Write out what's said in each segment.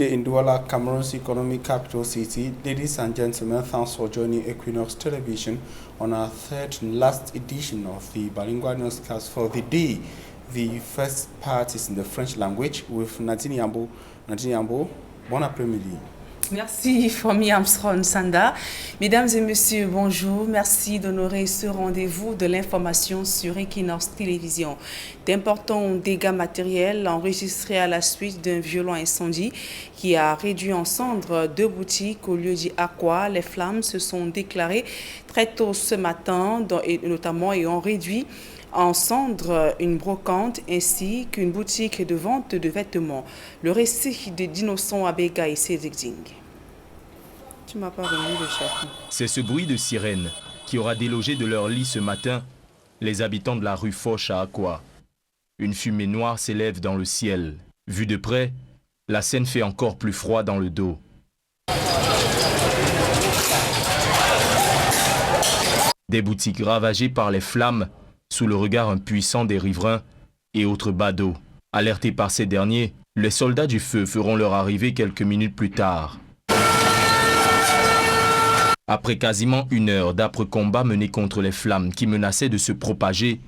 Midday in Douala, Cameroon's economic capital city. Ladies and gentlemen, thanks for joining Equinox Television on our third and last edition of the bilingual newscast for the day. The first part is in the French language with Nadine Yambo. Nadine Yambo, bon après-midi. Merci Fomi Armstrong Sanda. Mesdames et messieurs, bonjour. Merci d'honorer ce rendez-vous de l'information sur Equinox Télévision. D'importants dégâts matériels enregistrés à la suite d'un violent incendie qui a réduit en cendres 2 boutiques au lieu dit Aqua. Les flammes se sont déclarées très tôt ce matin notamment et ont réduit en cendres une brocante ainsi qu'une boutique de vente de vêtements. Le récit d'Innocent Abega et Cédric Ding. Tu m'as pas remis le chef. C'est ce bruit de sirène qui aura délogé de leur lit ce matin les habitants de la rue Foch à Aqua. Une fumée noire s'élève dans le ciel. Vue de près, la scène fait encore plus froid dans le dos. Des boutiques ravagées par les flammes sous le regard impuissant des riverains et autres badauds. Alertés par ces derniers, les soldats du feu feront leur arrivée quelques minutes plus tard. Après quasiment 1 heure d'âpres combats menés contre les flammes qui menaçaient de se propager,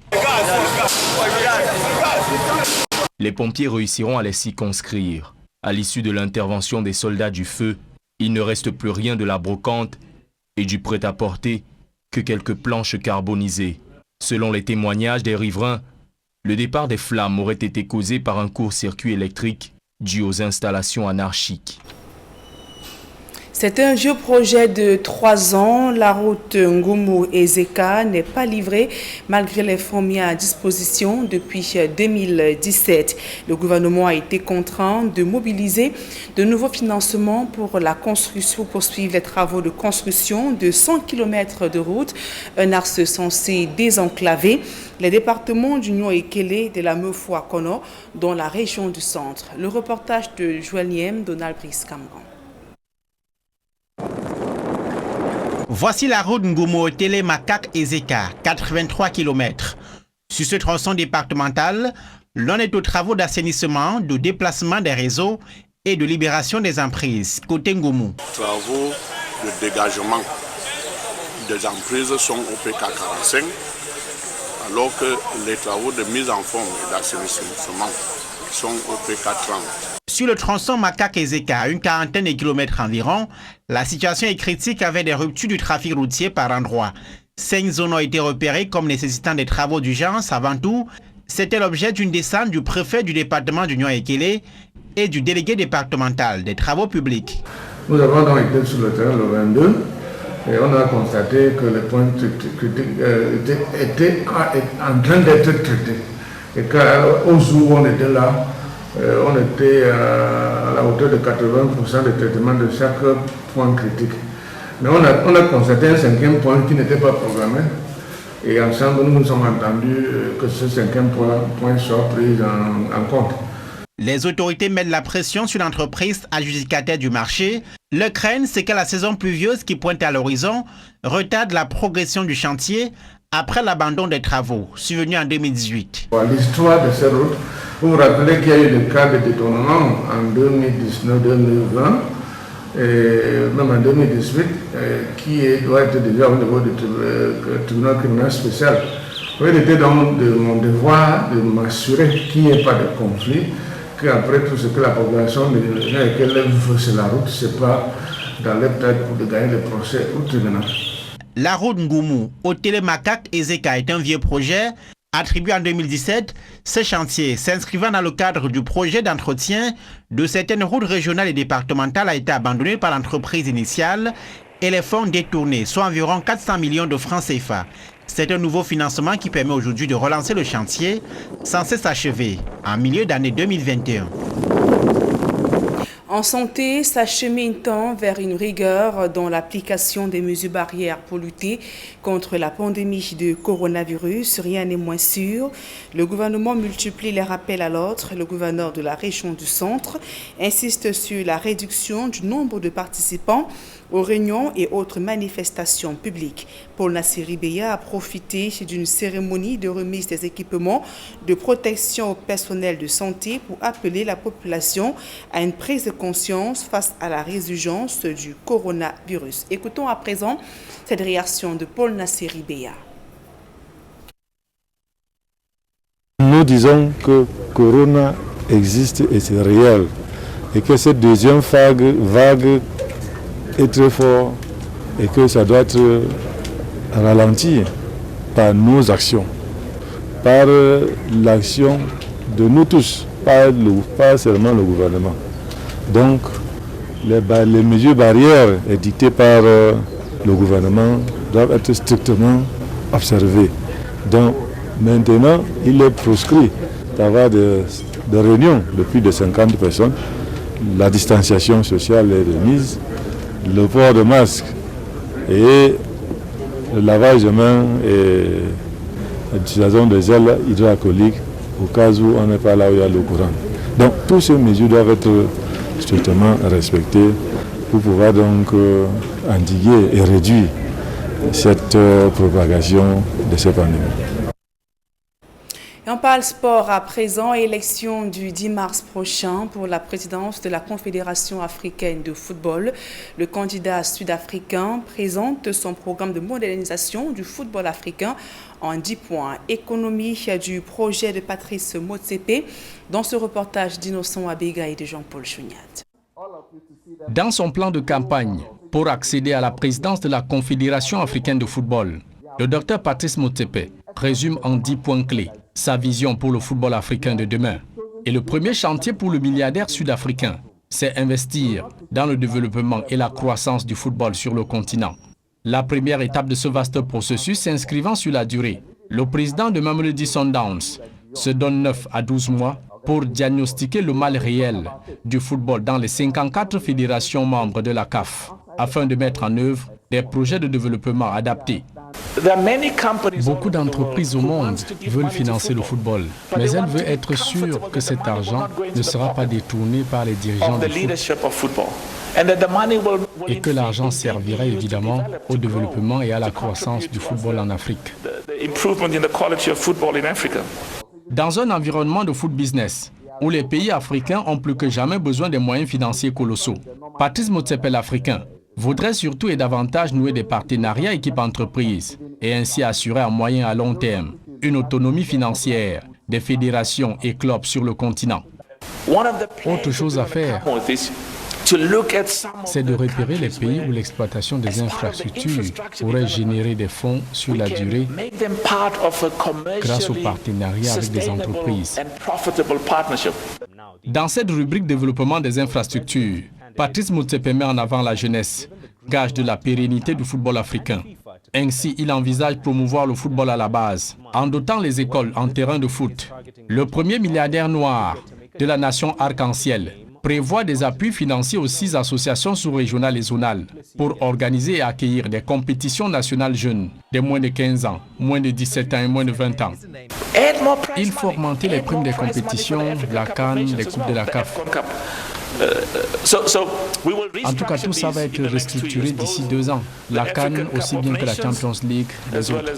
les pompiers réussiront à les circonscrire. À l'issue de l'intervention des soldats du feu, il ne reste plus rien de la brocante et du prêt-à-porter que quelques planches carbonisées. Selon les témoignages des riverains, le départ des flammes aurait été causé par un court-circuit électrique dû aux installations anarchiques. C'est un vieux projet de 3 ans. La route Ngoumou-Ezeka n'est pas livrée malgré les fonds mis à disposition depuis 2017. Le gouvernement a été contraint de mobiliser de nouveaux financements pour la construction, poursuivre les travaux de construction de 100 km de route, un axe censé désenclaver les départements d'Union et Kélé de la Meufou-Kono dans la région du centre. Le reportage de Joël Niem, Donald Brice Cameron. Voici la route Ngoumou-Télé Makak-Ezeka, 83 km. Sur ce tronçon départemental, l'on est aux travaux d'assainissement, de déplacement des réseaux et de libération des emprises. Côté Ngoumou. Travaux de dégagement des emprises sont au PK 45, alors que les travaux de mise en forme et d'assainissement sont au PK 30. Sur le tronçon Makak-Ezeka, à une quarantaine de kilomètres environ, la situation est critique avec des ruptures du trafic routier par endroits. 5 zones ont été repérées comme nécessitant des travaux d'urgence. Avant tout, c'était l'objet d'une descente du préfet du département d'Union et Kélé et du délégué départemental des travaux publics. Nous avons donc été sur le terrain le 22 et on a constaté que les points critiques étaient en train d'être traités. Et qu'au jour où on était là, on était à la hauteur de 80% de traitement de chaque point critique. Mais on a constaté un 5e point qui n'était pas programmé. Et ensemble, nous nous sommes entendus que ce 5e point soit pris en compte. Les autorités mettent la pression sur l'entreprise adjudicataire du marché. Le crainte, c'est que la saison pluvieuse qui pointe à l'horizon retarde la progression du chantier après l'abandon des travaux, survenu en 2018. L'histoire de cette route, vous vous rappelez qu'il y a eu le cas de détournement en 2019-2020 et même en 2018 qui doit être déjà au niveau du tribunal criminel spécial. Il était donc de mon devoir de m'assurer qu'il n'y ait pas de conflit, qu'après tout ce que la population de qu'elle veut sur la route, ce n'est pas dans les têtes pour de gagner le procès au tribunal. La route Ngoumou au Télé-Makak-Ezeka est un vieux projet. Attribué en 2017, ce chantier, s'inscrivant dans le cadre du projet d'entretien de certaines routes régionales et départementales, a été abandonné par l'entreprise initiale et les fonds détournés, soit environ 400 millions de francs CFA. C'est un nouveau financement qui permet aujourd'hui de relancer le chantier, censé s'achever en milieu d'année 2021. En santé, s'achemine-t-on vers une rigueur dans l'application des mesures barrières pour lutter contre la pandémie de coronavirus? Rien n'est moins sûr. Le gouvernement multiplie les rappels à l'ordre. Le gouverneur de la région du centre insiste sur la réduction du nombre de participants aux réunions et autres manifestations publiques. Paul Nasseri Beya a profité d'une cérémonie de remise des équipements de protection au personnel de santé pour appeler la population à une prise de conscience face à la résurgence du coronavirus. Écoutons à présent cette réaction de Paul Nasseri Beya. Nous disons que Corona existe et c'est réel et que cette deuxième vague est très forte et que ça doit être ralenti par nos actions, par l'action de nous tous, pas seulement le gouvernement. Donc les mesures barrières édictées par le gouvernement doivent être strictement observées. Donc maintenant, il est proscrit d'avoir des réunions de plus de 50 personnes. La distanciation sociale est remise, le port de masque et le lavage de mains et l'utilisation de gel hydroalcoolique au cas où on n'est pas là où il y a l'eau courante. Donc toutes ces mesures doivent être strictement respectées pour pouvoir donc endiguer et réduire cette propagation de cette pandémie. Et on parle sport à présent, élection du 10 mars prochain pour la présidence de la Confédération africaine de football. Le candidat sud-africain présente son programme de modernisation du football africain en 10 points. Économie du projet de Patrice Motsepe dans ce reportage d'Innocent Abega et de Jean-Paul Chouniat. Dans son plan de campagne pour accéder à la présidence de la Confédération africaine de football, le docteur Patrice Motsepe résume en 10 points clés sa vision pour le football africain de demain. Et le premier chantier pour le milliardaire sud-africain, c'est investir dans le développement et la croissance du football sur le continent. La première étape de ce vaste processus s'inscrivant sur la durée, le président de Mamelodi Sundowns se donne 9 à 12 mois pour diagnostiquer le mal réel du football dans les 54 fédérations membres de la CAF, afin de mettre en œuvre des projets de développement adaptés. Beaucoup d'entreprises au monde veulent financer le football, mais elles veulent être sûres que cet argent ne sera pas détourné par les dirigeants du foot et que l'argent servira évidemment au développement et à la croissance du football en Afrique. Dans un environnement de foot business, où les pays africains ont plus que jamais besoin des moyens financiers colossaux, Patrice Motsepe l'Africain voudrait surtout et davantage nouer des partenariats équipe-entreprise et ainsi assurer à moyen et à long terme une autonomie financière des fédérations et clubs sur le continent. Autre chose à faire, c'est de repérer les pays où l'exploitation des infrastructures pourrait générer des fonds sur la durée grâce aux partenariats avec des entreprises. Dans cette rubrique développement des infrastructures, Patrice Motsepe met en avant la jeunesse, gage de la pérennité du football africain. Ainsi, il envisage promouvoir le football à la base, en dotant les écoles en terrain de foot. Le premier milliardaire noir de la nation arc-en-ciel prévoit des appuis financiers aux 6 associations sous-régionales et zonales pour organiser et accueillir des compétitions nationales jeunes de moins de 15 ans, moins de 17 ans et moins de 20 ans. Il faut augmenter les primes des compétitions, la CAN, les coupes de la CAF. En tout cas, tout ça va être restructuré d'ici 2 ans. La CAN aussi bien que la Champions League, les autres.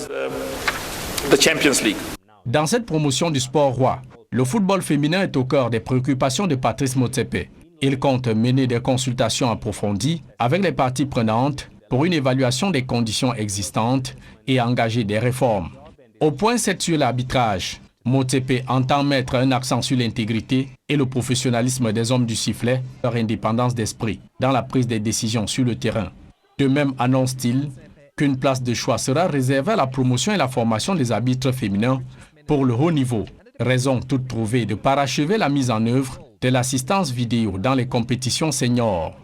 Dans cette promotion du sport roi, le football féminin est au cœur des préoccupations de Patrice Motsepe. Il compte mener des consultations approfondies avec les parties prenantes pour une évaluation des conditions existantes et engager des réformes. Au point 7 sur l'arbitrage, Motsepe entend mettre un accent sur l'intégrité et le professionnalisme des hommes du sifflet, leur indépendance d'esprit dans la prise des décisions sur le terrain. De même annonce-t-il qu'une place de choix sera réservée à la promotion et la formation des arbitres féminins pour le haut niveau. Raison toute trouvée de parachever la mise en œuvre de l'assistance vidéo dans les compétitions seniors.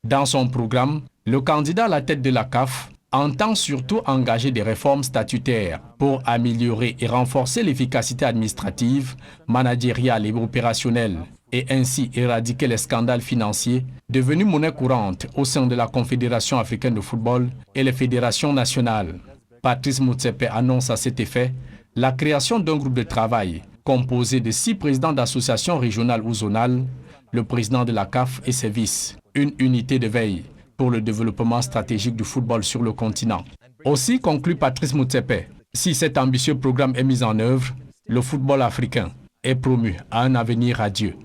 Dans son programme, le candidat à la tête de la CAF entend surtout engager des réformes statutaires pour améliorer et renforcer l'efficacité administrative, managériale et opérationnelle, et ainsi éradiquer les scandales financiers devenus monnaie courante au sein de la Confédération africaine de football et les fédérations nationales. Patrice Motsepe annonce à cet effet la création d'un groupe de travail composé de 6 présidents d'associations régionales ou zonales, le président de la CAF et ses vices, une unité de veille pour le développement stratégique du football sur le continent. Aussi, conclut Patrice Motsepe, si cet ambitieux programme est mis en œuvre, le football africain est promu à un avenir radieux.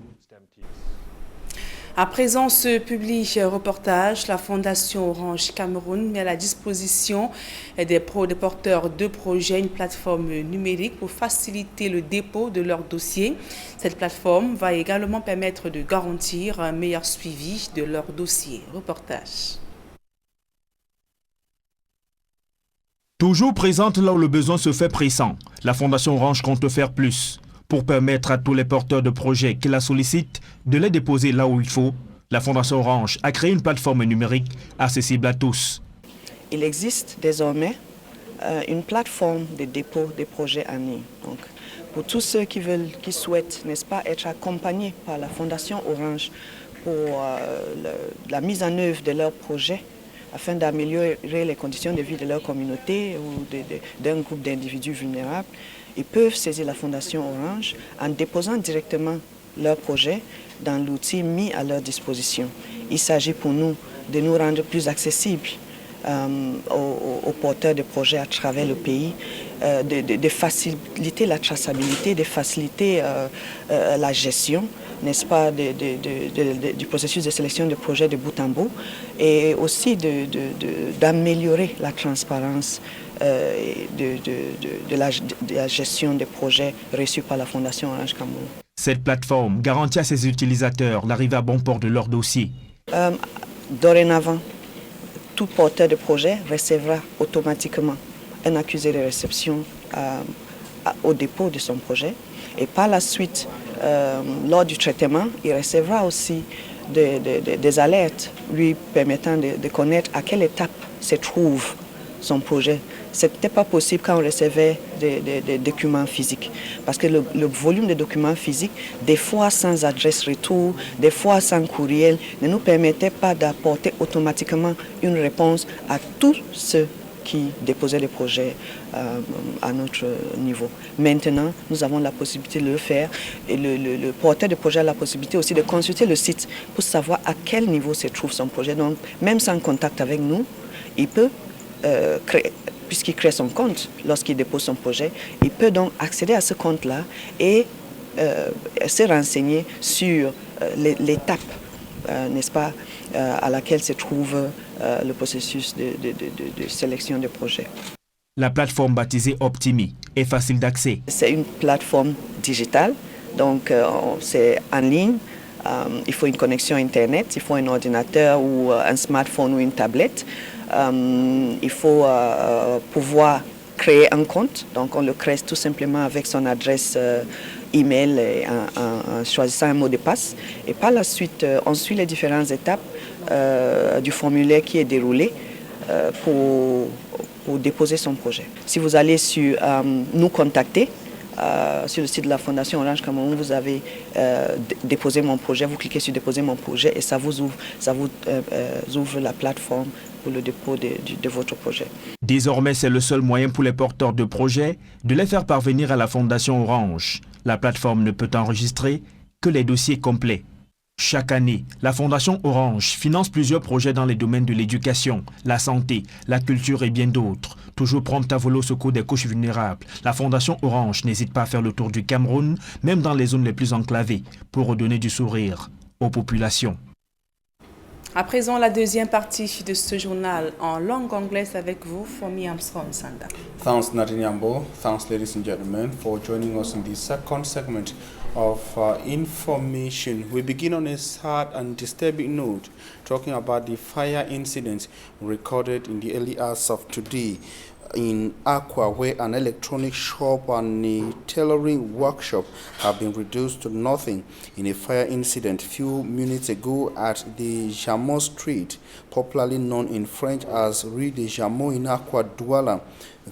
À présent, ce public reportage, la Fondation Orange Cameroun met à la disposition des porteurs de projets une plateforme numérique pour faciliter le dépôt de leurs dossiers. Cette plateforme va également permettre de garantir un meilleur suivi de leurs dossiers. Reportage. Toujours présente là où le besoin se fait pressant, la Fondation Orange compte faire plus. Pour permettre à tous les porteurs de projets qui la sollicitent de les déposer là où il faut, la Fondation Orange a créé une plateforme numérique accessible à tous. Il existe désormais une plateforme de dépôt des projets en ligne. Donc, pour tous ceux qui souhaitent, n'est-ce pas, être accompagnés par la Fondation Orange pour la mise en œuvre de leurs projets, afin d'améliorer les conditions de vie de leur communauté ou d'un groupe d'individus vulnérables, ils peuvent saisir la Fondation Orange en déposant directement leur projet dans l'outil mis à leur disposition. Il s'agit pour nous de nous rendre plus accessibles aux porteurs de projets à travers le pays, de faciliter la traçabilité, de faciliter la gestion, n'est-ce pas, du processus de sélection de projets de bout en bout, et aussi d'améliorer la transparence de la gestion des projets reçus par la Fondation Orange Cameroun. Cette plateforme garantit à ses utilisateurs l'arrivée à bon port de leur dossier. Dorénavant, tout porteur de projet recevra automatiquement un accusé de réception au dépôt de son projet, et par la suite, lors du traitement, il recevra aussi des alertes lui permettant de connaître à quelle étape se trouve son projet. Ce n'était pas possible quand on recevait des documents physiques, parce que le volume de documents physiques, des fois sans adresse retour, des fois sans courriel, ne nous permettait pas d'apporter automatiquement une réponse à tous ceux qui déposaient des projets à notre niveau. Maintenant, nous avons la possibilité de le faire, et le porteur de projet a la possibilité aussi de consulter le site pour savoir à quel niveau se trouve son projet. Donc, même sans contact avec nous, il peut puisqu'il crée son compte lorsqu'il dépose son projet, il peut donc accéder à ce compte-là et se renseigner sur l'étape, n'est-ce pas, à laquelle se trouve le processus de sélection de projets. La plateforme baptisée Optimi est facile d'accès. C'est une plateforme digitale, donc c'est en ligne. Il faut une connexion Internet, il faut un ordinateur ou un smartphone ou une tablette. Il faut pouvoir créer un compte, donc on le crée tout simplement avec son adresse email et en choisissant un mot de passe. Et par la suite, on suit les différentes étapes du formulaire qui est déroulé pour déposer son projet. Si vous allez sur nous contacter, sur le site de la Fondation Orange Cameroun, vous avez déposé mon projet, vous cliquez sur déposer mon projet et ça vous ouvre la plateforme pour le dépôt de votre projet. Désormais, c'est le seul moyen pour les porteurs de projets de les faire parvenir à la Fondation Orange. La plateforme ne peut enregistrer que les dossiers complets. Chaque année, la Fondation Orange finance plusieurs projets dans les domaines de l'éducation, la santé, la culture et bien d'autres. Toujours prompte à voler au secours des couches vulnérables, la Fondation Orange n'hésite pas à faire le tour du Cameroun, même dans les zones les plus enclavées, pour redonner du sourire aux populations. À présent, la deuxième partie de ce journal en langue anglaise avec vous, Fomi Armstrong Sanda. Thanks, Nadine Yambo. Thanks, ladies and gentlemen, for joining us in the second segment of information. We begin on a sad and disturbing note, talking about the fire incident recorded in the early hours of today in Aqua, where an electronic shop and a tailoring workshop have been reduced to nothing in a fire incident few minutes ago at the Jameau Street, popularly known in French as Rue de Jameau in Aqua, Douala.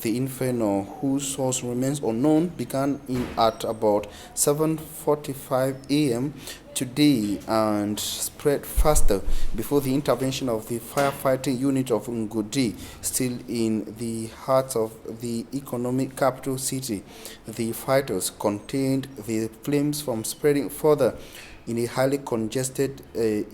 The inferno, whose source remains unknown, began at about 7:45 a.m. today and spread faster before the intervention of the firefighting unit of Ngudi, still in the heart of the economic capital city. The fighters contained the flames from spreading further in a highly congested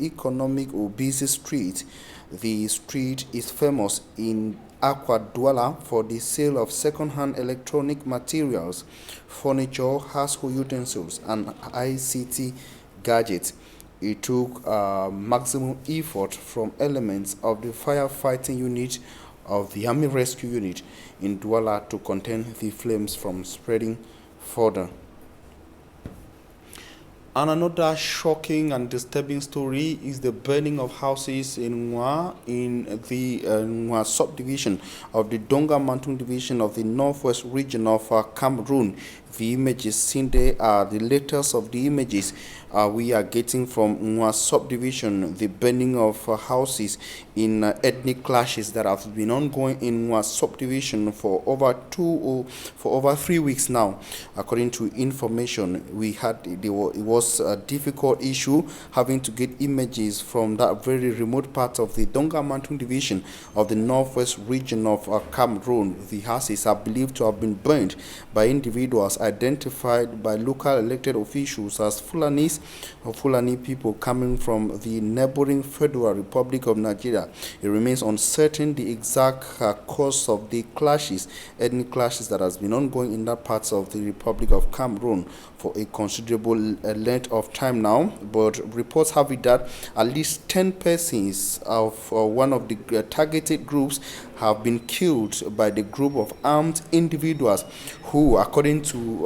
economic or busy street. The street is famous in Akwa Douala for the sale of second-hand electronic materials, furniture, household utensils, and ICT gadgets. It took maximum effort from elements of the firefighting unit of the Army Rescue Unit in Douala to contain the flames from spreading further. And another shocking and disturbing story is the burning of houses in Nwa, in the Nwa subdivision of the Donga Mountain division of the Northwest region of Cameroon. The images seen there are the latest of the images we are getting from Nwa subdivision, the burning of houses in ethnic clashes that have been ongoing in Nwa subdivision for over 3 weeks now. According to information we had, it was a difficult issue having to get images from that very remote part of the Donga Mountain division of the Northwest region of Cameroon. The houses are believed to have been burned by individuals identified by local elected officials as Fulanis or Fulani people coming from the neighboring Federal Republic of Nigeria. It remains uncertain the exact cause of the clashes, ethnic clashes that has been ongoing in that part of the Republic of Cameroon for a considerable length of time now, but reports have it that at least 10 persons of one of the targeted groups have been killed by the group of armed individuals who, according to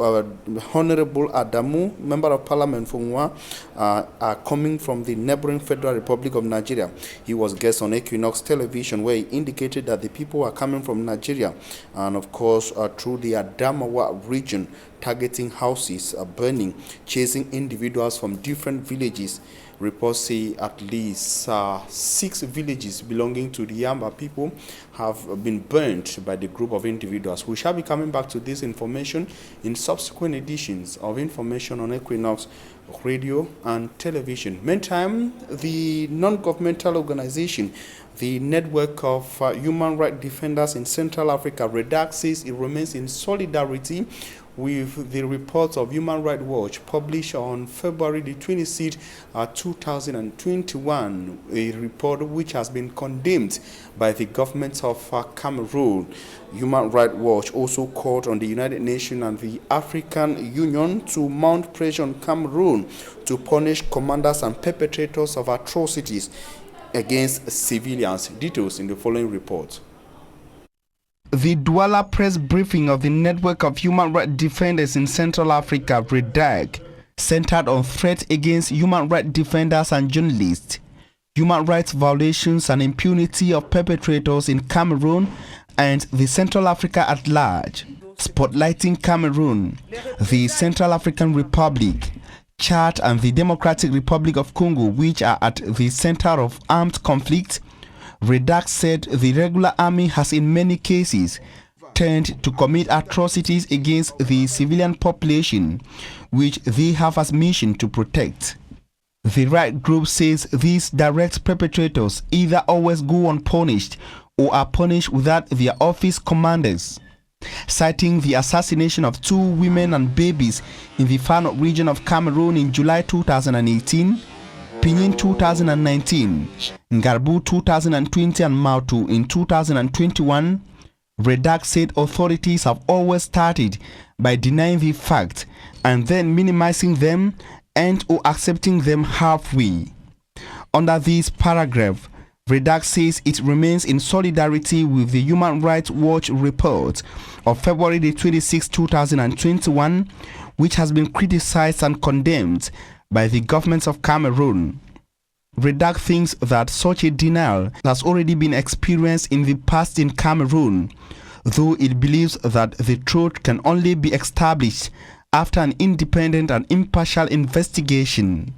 Honorable Adamu, Member of Parliament for Nwa, are coming from the neighboring Federal Republic of Nigeria. He was guest on Equinox Television where he indicated that the people are coming from Nigeria and of course through the Adamawa region, targeting houses, burning, chasing individuals from different villages. Reports say at least 6 villages belonging to the Yamba people have been burnt by the group of individuals. We shall be coming back to this information in subsequent editions of Information on Equinox Radio and Television. Meantime, the non-governmental organization, the Network of Human Rights Defenders in Central Africa, REDAC, says it remains in solidarity with the report of Human Rights Watch published on February the 26th, 2021, a report which has been condemned by the government of Cameroon. Human Rights Watch also called on the United Nations and the African Union to mount pressure on Cameroon to punish commanders and perpetrators of atrocities against civilians. Details in the following report. The Douala press briefing of the Network of Human Rights Defenders in Central Africa, REDAC, centered on threats against human rights defenders and journalists, human rights violations and impunity of perpetrators in Cameroon and the Central Africa at large, spotlighting Cameroon, the Central African Republic, Chad and the Democratic Republic of Congo, which are at the center of armed conflict. REDAC said the regular army has in many cases turned to commit atrocities against the civilian population, which they have as mission to protect. The right group says these direct perpetrators either always go unpunished or are punished without their office commanders. Citing the assassination of 2 women and babies in the Fano region of Cameroon in July 2018, Pinin 2019, Ngarbu 2020 and Mautu in 2021, REDAC said authorities have always started by denying the fact and then minimizing them and or accepting them halfway. Under this paragraph, REDAC says it remains in solidarity with the Human Rights Watch report of February 26, 2021, which has been criticized and condemned by the government of Cameroon. REDAC thinks that such a denial has already been experienced in the past in Cameroon, though it believes that the truth can only be established after an independent and impartial investigation.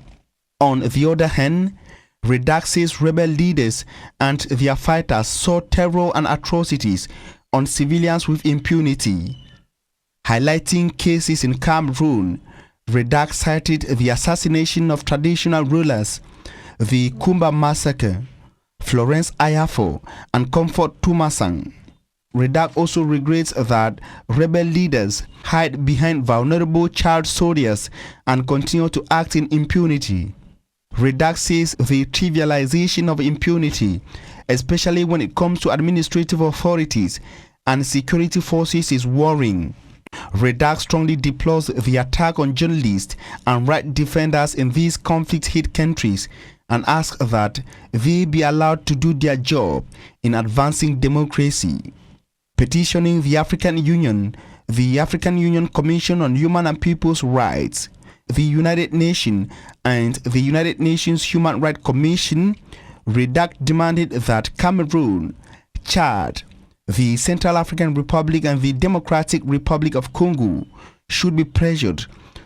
On the other hand, REDAC says rebel leaders and their fighters saw terror and atrocities on civilians with impunity. Highlighting cases in Cameroon, REDAC cited the assassination of traditional rulers, the Kumba massacre, Florence Ayafo, and Comfort Tumasang. REDAC also regrets that rebel leaders hide behind vulnerable child soldiers and continue to act in impunity. Redac says the trivialization of impunity, especially when it comes to administrative authorities and security forces, is worrying. Redac strongly deplores the attack on journalists and right defenders in these conflict-hit countries and asks that they be allowed to do their job in advancing democracy. Petitioning the African Union Commission on Human and People's Rights, the United Nations, and the United Nations Human Rights Commission, Redac demanded that Cameroon, Chad, the Central African Republic, and the Democratic Republic of Congo should be pressured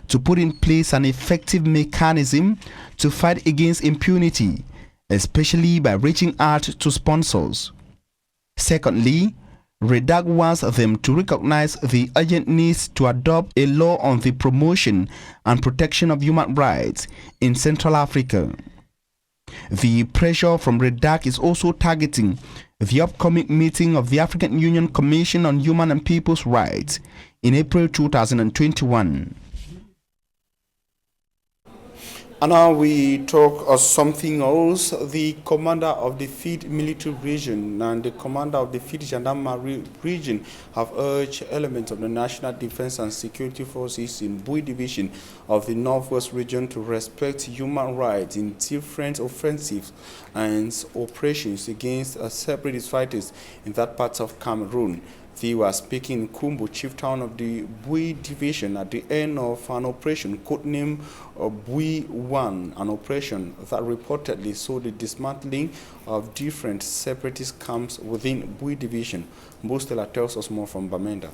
to put in place an effective mechanism to fight against impunity, especially by reaching out to sponsors. Secondly, Redac wants them to recognize the urgent need to adopt a law on the promotion and protection of human rights in Central Africa. The pressure from Redac is also targeting the upcoming meeting of the African Union Commission on Human and People's Rights in April 2021. And now we talk of something else. The commander of the 5th Military Region and the commander of the 5th Gendarmerie Region have urged elements of the National Defense and Security Forces in Bui Division of the Northwest Region to respect human rights in different offensives and operations against separatist fighters in that part of Cameroon. They were speaking in Kumbu, chief town of the Bui Division, at the end of an operation codenamed Bui 1, an operation that reportedly saw the dismantling of different separatist camps within Bui Division. Mbostela tells us more from Bamenda.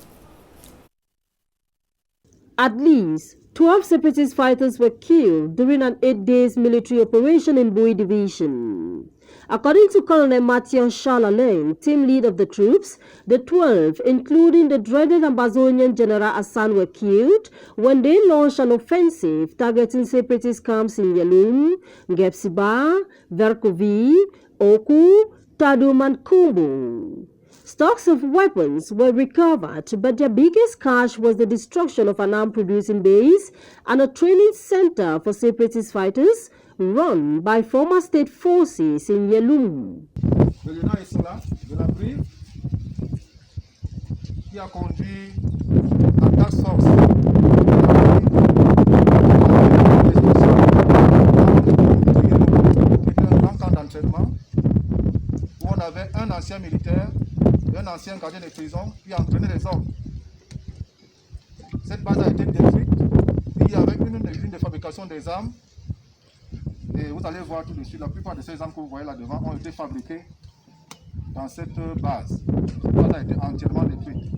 At least 12 separatist fighters were killed during an 8-day military operation in Bui Division. According to Colonel Mathieu Chalaleng, team lead of the troops, the 12, including the dreaded Ambazonian General Hassan, were killed when they launched an offensive targeting separatist camps in Yalum, Gepsiba, Verkovi, Oku, Tadum, and Kumbu. Stocks of weapons were recovered, but their biggest cache was the destruction of an arm-producing base and a training center for separatist fighters run by former state forces in Yalum. Le lieutenant Issola de la Brive, qui a conduit la task force un grand camp d'entraînement où on avait un ancien militaire et un ancien gardien de prison qui entraînait les hommes. Cette base a été détruite, puis avec une usine de fabrication des armes. Et vous allez voir tout de suite, la plupart de ces armes que vous voyez là-devant ont été fabriquées dans cette base. Cette base a été entièrement détruite.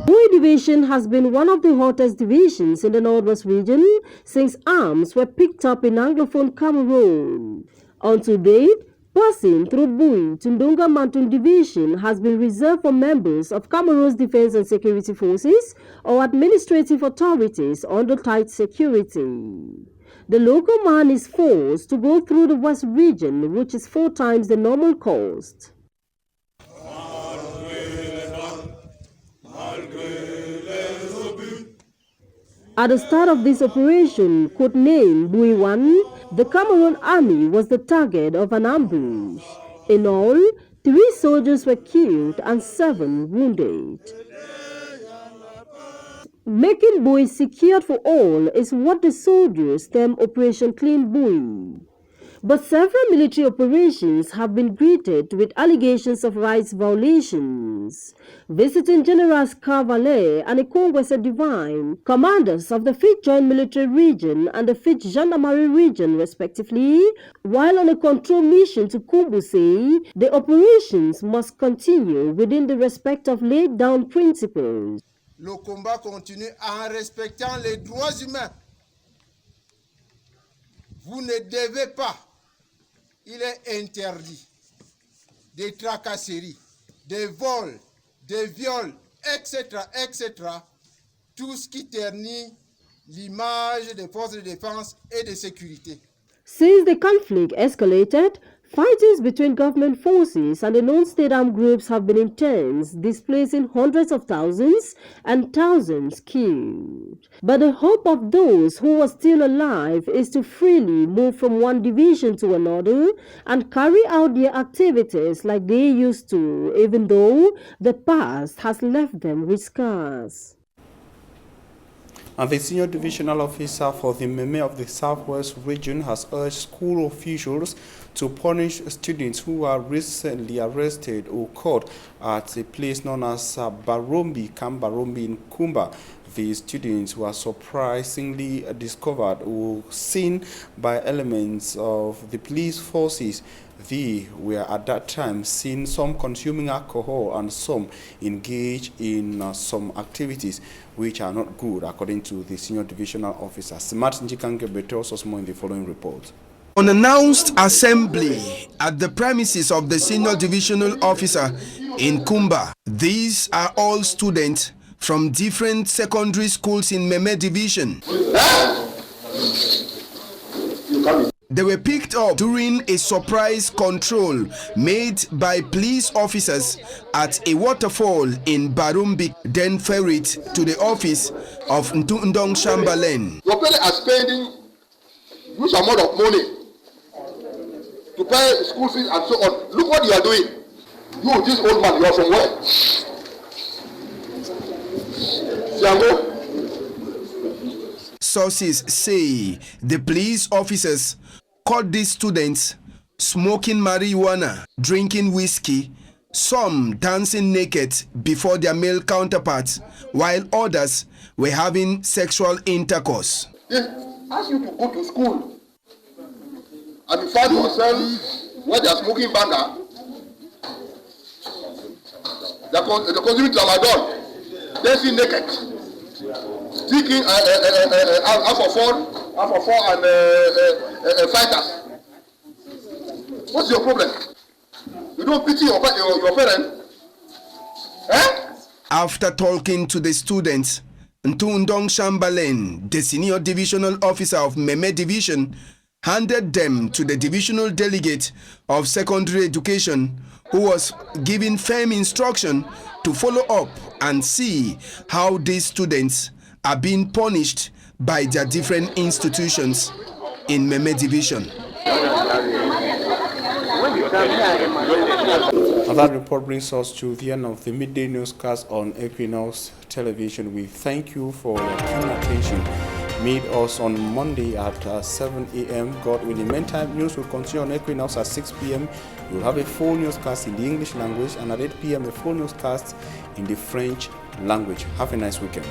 Bui Division has been one of the hottest divisions in the Northwest region since arms were picked up in Anglophone Cameroon. Until date, passing through Bui to Ndonga Mountain Division has been reserved for members of Cameroon's defense and security forces or administrative authorities under tight security. The local man is forced to go through the West region, which is 4 times the normal cost. At the start of this operation, codenamed Bui 1, the Cameroon army was the target of an ambush. In all, 3 soldiers were killed and 7 wounded. Making Bui secured for all is what the soldiers term Operation Clean Bui. But several military operations have been greeted with allegations of rights violations. Visiting Generals Cavalier and Ikongwese Divine, commanders of the 5th Joint Military Region and the 5th Gendarmerie Region respectively, while on a control mission to Kumbu, say the operations must continue within the respect of laid down principles. Le combat continue en respectant les droits humains. Vous ne devez pas, il est interdit, des tracasseries, des vols, des viols, etc., etc., tout ce qui ternit l'image des forces de défense et de sécurité. Since the conflict escalated, Fightings between government forces and the non-state armed groups have been intense, displacing hundreds of thousands and thousands killed. But the hope of those who are still alive is to freely move from one division to another and carry out their activities like they used to, even though the past has left them with scars. And the senior divisional officer for the Meme of the Southwest region has urged school officials to punish students who were recently arrested or caught at a place known as Camp Barombi in Kumba. The students were surprisingly discovered or seen by elements of the police forces. They were at that time seen some consuming alcohol and some engaged in some activities which are not good, according to the senior divisional officer. Smart Njikangebe tells us more in the following report. Unannounced assembly at the premises of the senior divisional officer in Kumba. These are all students from different secondary schools in Meme division. They were picked up during a surprise control made by police officers at a waterfall in Barumbi, then ferried to the office of Ntundong Chamberlain. Your parents are spending huge amount of money to pay school fees and so on. Look what you are doing. You, this old man, you are from where? Siango? Sources say the police officers caught these students smoking marijuana, drinking whiskey, some dancing naked before their male counterparts, while others were having sexual intercourse. They ask you to go to school and you find yourself where they are smoking banga. They are consuming tramadol, dancing naked, taking alpha 4 and fighters. What's your problem? You don't pity your parents? Eh? After talking to the students, Ntundong Chamberlain, the senior divisional officer of Meme division, handed them to the divisional delegate of secondary education, who was given firm instruction to follow up and see how these students are being punished by their different institutions in Meme division. And that report brings us to the end of the midday newscast on Equinox Television. We thank you for your keen attention. Meet us on Monday at 7 a.m. God willing. Meantime, news will continue on Equinox at 6 p.m. You will have a full newscast in the English language, and at 8 p.m. a full newscast in the French language. Have a nice weekend.